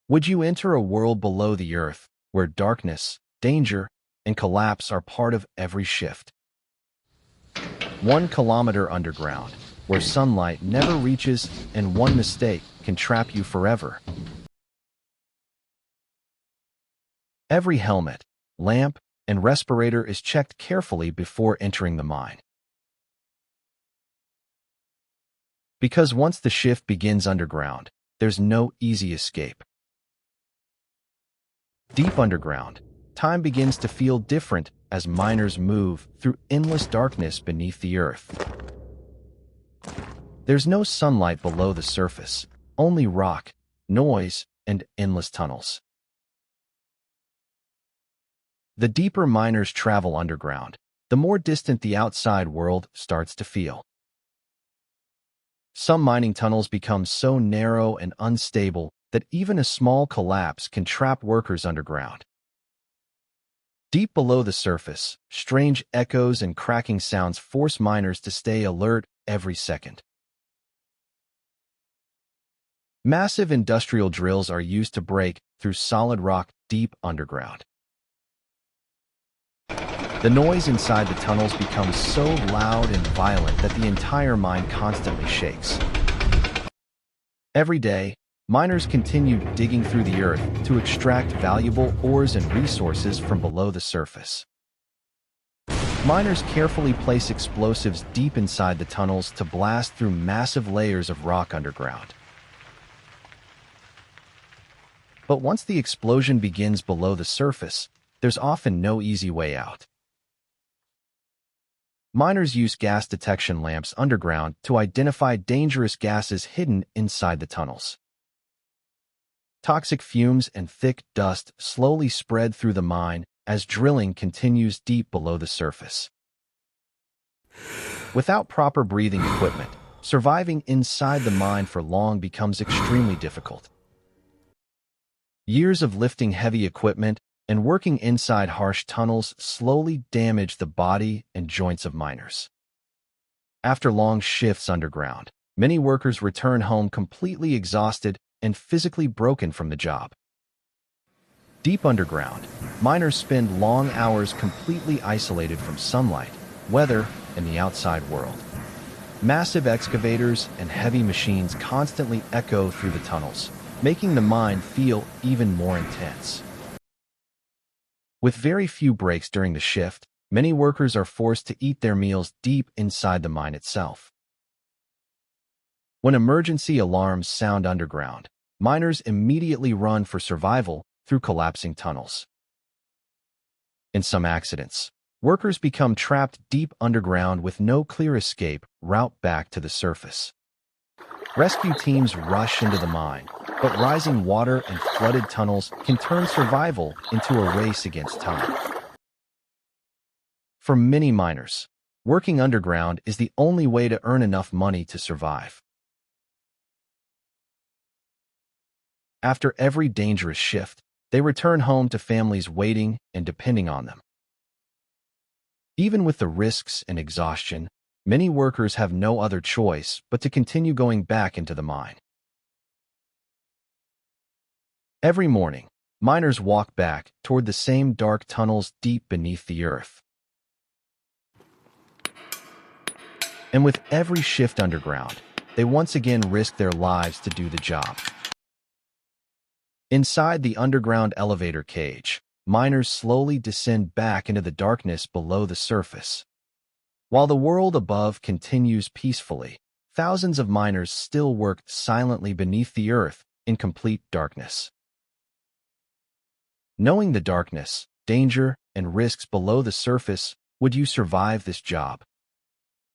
Would you enter a world below the earth where darkness, danger, and collapse are part of every shift? 1 kilometer underground, where sunlight never reaches and one mistake can trap you forever. Every helmet, lamp, and respirator is checked carefully before entering the mine. Because once the shift begins underground, there's no easy escape. Deep underground, time begins to feel different as miners move through endless darkness beneath the earth. There's no sunlight below the surface, only rock, noise, and endless tunnels. The deeper miners travel underground, the more distant the outside world starts to feel. Some mining tunnels become so narrow and unstable that even a small collapse can trap workers underground. Deep below the surface, strange echoes and cracking sounds force miners to stay alert every second. Massive industrial drills are used to break through solid rock deep underground. The noise inside the tunnels becomes so loud and violent that the entire mine constantly shakes. Every day, miners continue digging through the earth to extract valuable ores and resources from below the surface. Miners carefully place explosives deep inside the tunnels to blast through massive layers of rock underground. But once the explosion begins below the surface, there's often no easy way out. Miners use gas detection lamps underground to identify dangerous gases hidden inside the tunnels. Toxic fumes and thick dust slowly spread through the mine as drilling continues deep below the surface. Without proper breathing equipment, surviving inside the mine for long becomes extremely difficult. Years of lifting heavy equipment and working inside harsh tunnels slowly damage the body and joints of miners. After long shifts underground, many workers return home completely exhausted and physically broken from the job. Deep underground, miners spend long hours completely isolated from sunlight, weather, and the outside world. Massive excavators and heavy machines constantly echo through the tunnels, making the mine feel even more intense. With very few breaks during the shift, many workers are forced to eat their meals deep inside the mine itself. When emergency alarms sound underground, miners immediately run for survival through collapsing tunnels. In some accidents, workers become trapped deep underground with no clear escape route back to the surface. Rescue teams rush into the mine, but rising water and flooded tunnels can turn survival into a race against time. For many miners, working underground is the only way to earn enough money to survive. After every dangerous shift, they return home to families waiting and depending on them. Even with the risks and exhaustion, many workers have no other choice but to continue going back into the mine. Every morning, miners walk back toward the same dark tunnels deep beneath the earth. And with every shift underground, they once again risk their lives to do the job. Inside the underground elevator cage, miners slowly descend back into the darkness below the surface. While the world above continues peacefully, thousands of miners still work silently beneath the earth in complete darkness. Knowing the darkness, danger, and risks below the surface, would you survive this job?